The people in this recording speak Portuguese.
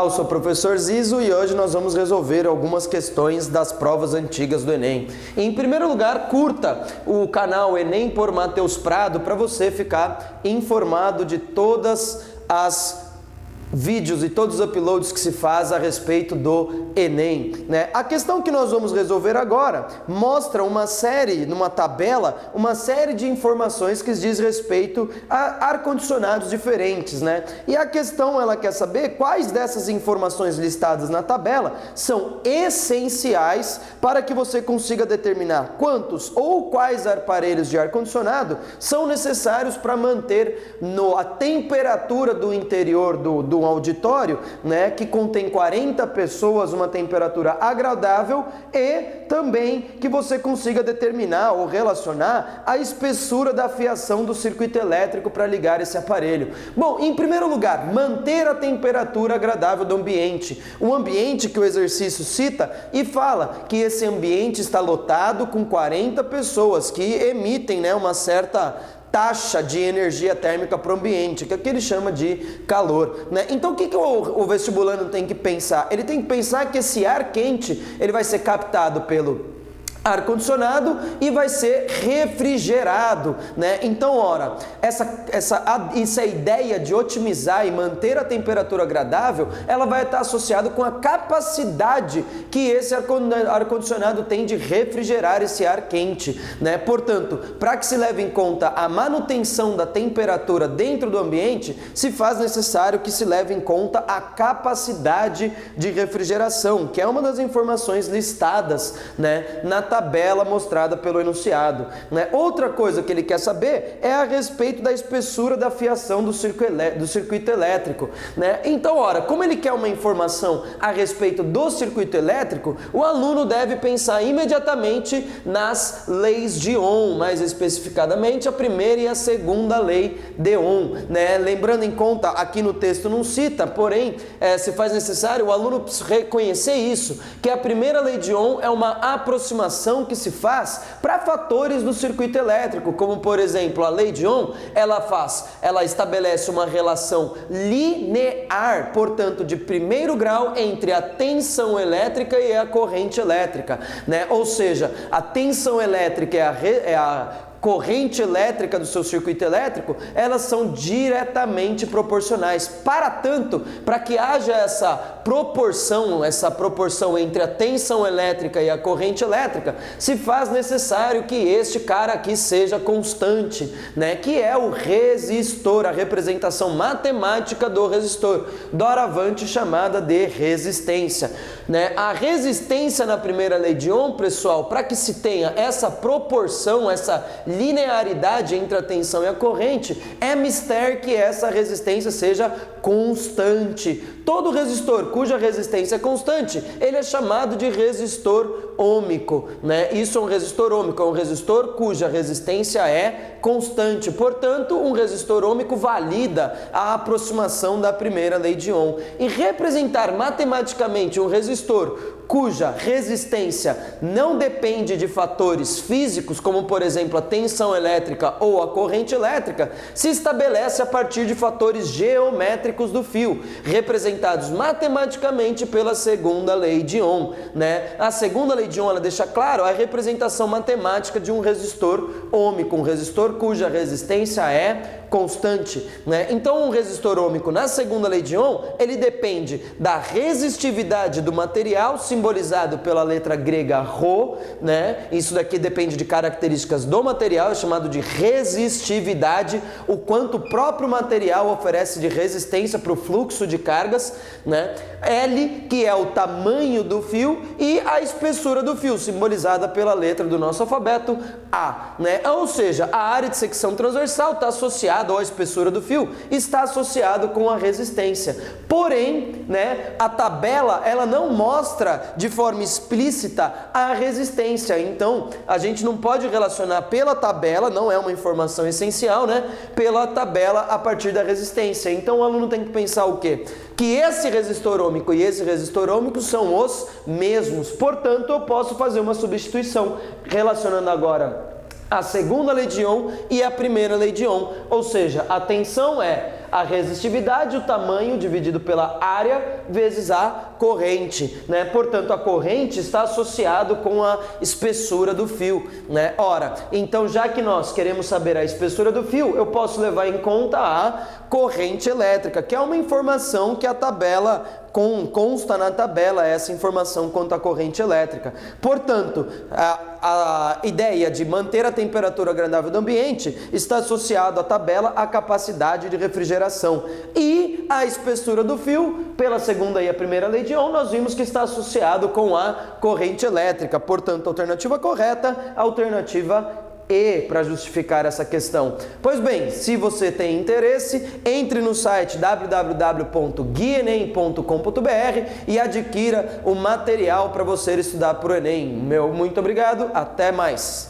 Olá, eu sou o professor Zizo e hoje nós vamos resolver algumas questões das provas antigas do Enem. Em primeiro lugar, curta o canal Enem por Matheus Prado para você ficar informado de todas as vídeos e todos os uploads que se faz a respeito do Enem, né? A questão que nós vamos resolver agora mostra uma série, numa tabela, uma série de informações que diz respeito a ar-condicionados diferentes, né? E a questão, ela quer saber quais dessas informações listadas na tabela são essenciais para que você consiga determinar quantos ou quais aparelhos de ar-condicionado são necessários para manter a temperatura do interior do auditório, né, que contém 40 pessoas, uma temperatura agradável, e também que você consiga determinar ou relacionar a espessura da fiação do circuito elétrico para ligar esse aparelho. Bom, em primeiro lugar, manter a temperatura agradável do ambiente. Um ambiente que o exercício cita e fala que esse ambiente está lotado com 40 pessoas que emitem, né, uma certa taxa de energia térmica para o ambiente, que é o que ele chama de calor, né? Então o que o vestibulando tem que pensar? Ele tem que pensar que esse ar quente ele vai ser captado pelo ar-condicionado e vai ser refrigerado, né? Então, ora, essa ideia de otimizar e manter a temperatura agradável, ela vai estar associada com a capacidade que esse ar-condicionado tem de refrigerar esse ar quente, né? Portanto, para que se leve em conta a manutenção da temperatura dentro do ambiente, se faz necessário que se leve em conta a capacidade de refrigeração, que é uma das informações listadas, né, na tabela mostrada pelo enunciado, né? Outra coisa que ele quer saber é a respeito da espessura da fiação do circuito elétrico, né? Então, ora, como ele quer uma informação a respeito do circuito elétrico, o aluno deve pensar imediatamente nas leis de Ohm, mais especificadamente a primeira e a segunda lei de Ohm, né? Lembrando em conta, aqui no texto não cita, porém, se faz necessário o aluno reconhecer isso, que a primeira lei de Ohm é uma aproximação que se faz para fatores do circuito elétrico, como por exemplo a lei de Ohm, ela estabelece uma relação linear, portanto de primeiro grau entre a tensão elétrica e a corrente elétrica, né? Ou seja, a tensão elétrica é a corrente elétrica do seu circuito elétrico, elas são diretamente proporcionais. Para tanto, para que haja essa proporção entre a tensão elétrica e a corrente elétrica, se faz necessário que este cara aqui seja constante, né? Que é o resistor, a representação matemática do resistor, doravante chamada de resistência, né? A resistência na primeira lei de Ohm, pessoal, para que se tenha essa proporção, essa linearidade entre a tensão e a corrente, é mister que essa resistência seja constante. Todo resistor cuja resistência é constante, ele é chamado de resistor ôhmico, né? Isso é um resistor ôhmico, é um resistor cuja resistência é constante. Portanto, um resistor ôhmico valida a aproximação da primeira lei de Ohm. E representar matematicamente um resistor cuja resistência não depende de fatores físicos, como por exemplo a tensão elétrica ou a corrente elétrica, se estabelece a partir de fatores geométricos do fio, representados matematicamente pela segunda lei de Ohm, né? A segunda lei de Ohm, ela deixa claro a representação matemática de um resistor ôhmico, um resistor cuja resistência é constante, né? Então, um resistor ôhmico na segunda lei de Ohm, ele depende da resistividade do material, simbolizado pela letra grega ρ, né? Isso daqui depende de características do material, é chamado de resistividade, o quanto o próprio material oferece de resistência para o fluxo de cargas, né? L, que é o tamanho do fio, e a espessura do fio, simbolizada pela letra do nosso alfabeto A, né? Ou seja, a área de secção transversal está associada, ou a espessura do fio, está associado com a resistência. Porém, né, a tabela, ela não mostra de forma explícita a resistência. Então, a gente não pode relacionar pela tabela, não é uma informação essencial, né, pela tabela a partir da resistência. Então, o aluno tem que pensar o quê? Que esse resistor ôhmico e esse resistor ôhmico são os mesmos. Portanto, eu posso fazer uma substituição relacionando agora a segunda lei de Ohm e a primeira lei de Ohm, ou seja, a tensão é A resistividade, o tamanho dividido pela área vezes a corrente, né? Portanto, a corrente está associado com a espessura do fio, né? Ora, então já que nós queremos saber a espessura do fio, eu posso levar em conta a corrente elétrica, que é uma informação que a tabela consta na tabela, essa informação quanto à corrente elétrica. Portanto, a ideia de manter a temperatura agradável do ambiente está associada à tabela à capacidade de refrigeração. E a espessura do fio, pela segunda e a primeira lei de Ohm, nós vimos que está associado com a corrente elétrica. Portanto, alternativa correta, alternativa E para justificar essa questão. Pois bem, se você tem interesse, entre no site www.guienem.com.br e adquira o material para você estudar para o Enem. Meu muito obrigado, até mais!